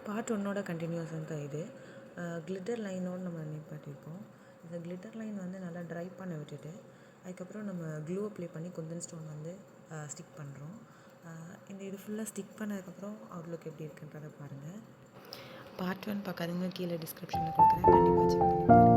Part ஒன்னோட continuation தான் இது. கிளிட்டர் லைனோடு நம்ம நிப்பாட்டியிருக்கோம். இந்த கிளிட்டர் லைன் வந்து நல்லா ட்ரை பண்ண விட்டுட்டு அதுக்கப்புறம் நம்ம க்ளூ அப்ளை பண்ணி குந்தன் ஸ்டோன் வந்து ஸ்டிக் பண்ணுறோம். இது ஃபுல்லாக ஸ்டிக் பண்ணதுக்கப்புறம் அவுட்லுக் எப்படி இருக்குன்றதை பாருங்கள். பார்ட் 1 பார்க்காதவங்க கீழே டிஸ்கிரிப்ஷனில் கொடுக்குறேன், கண்டிப்பாக செக் பண்ணி பாருங்கள்.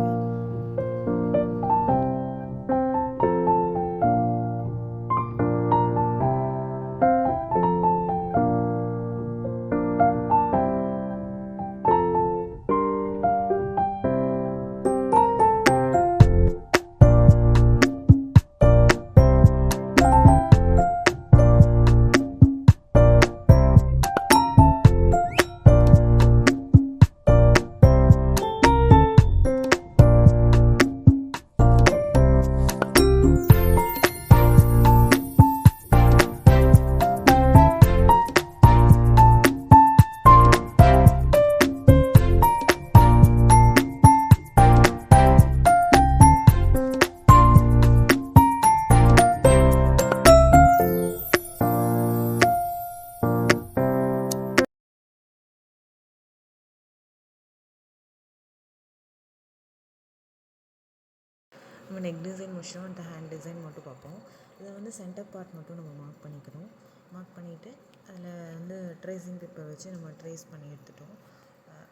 நம்ம நெக் டிசைன் முடிச்சோம், இந்த ஹேண்ட் டிசைன் மட்டும் பார்ப்போம். இதை வந்து சென்டர் பார்ட் மட்டும் நம்ம மார்க் பண்ணிக்கிறோம். மார்க் பண்ணிவிட்டு அதில் வந்து ட்ரேசிங் பேப்பர் வச்சு நம்ம ட்ரேஸ் பண்ணி எடுத்துட்டோம்.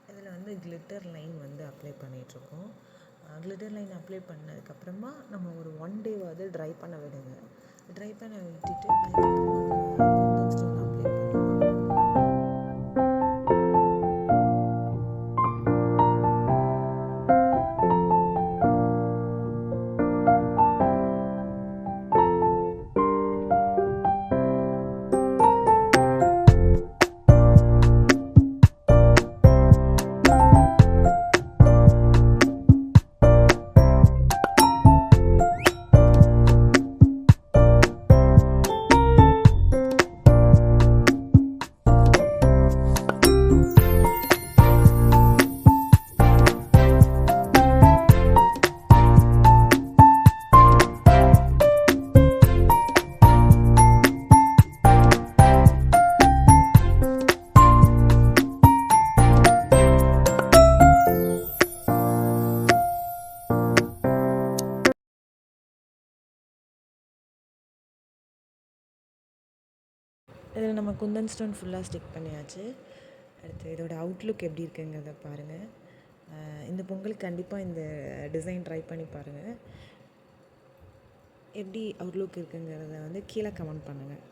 இதில் வந்து கிளிட்டர் லைன் வந்து அப்ளை பண்ணிகிட்ருக்கோம். கிளிட்டர் லைன் அப்ளை பண்ணதுக்கப்புறமா நம்ம ஒரு 1 டேவாவது ட்ரை பண்ண விடுங்க. ட்ரை பண்ண விட்டுட்டு அதுக்கப்புறமா நம்ம குந்தன் ஸ்டோன் அப்ளை பண்ணுவோம். இதில் நம்ம குந்தன் ஸ்டோன் ஃபுல்லாக ஸ்டிக் பண்ணியாச்சு. அடுத்து இதோட அவுட்லுக் எப்படி இருக்குங்கிறத பாருங்கள். இந்த பொங்கலுக்கு கண்டிப்பாக இந்த டிசைன் ட்ரை பண்ணி பாருங்கள். எப்படி அவுட்லுக் இருக்குங்கிறத வந்து கீழே கமெண்ட் பண்ணுங்கள்.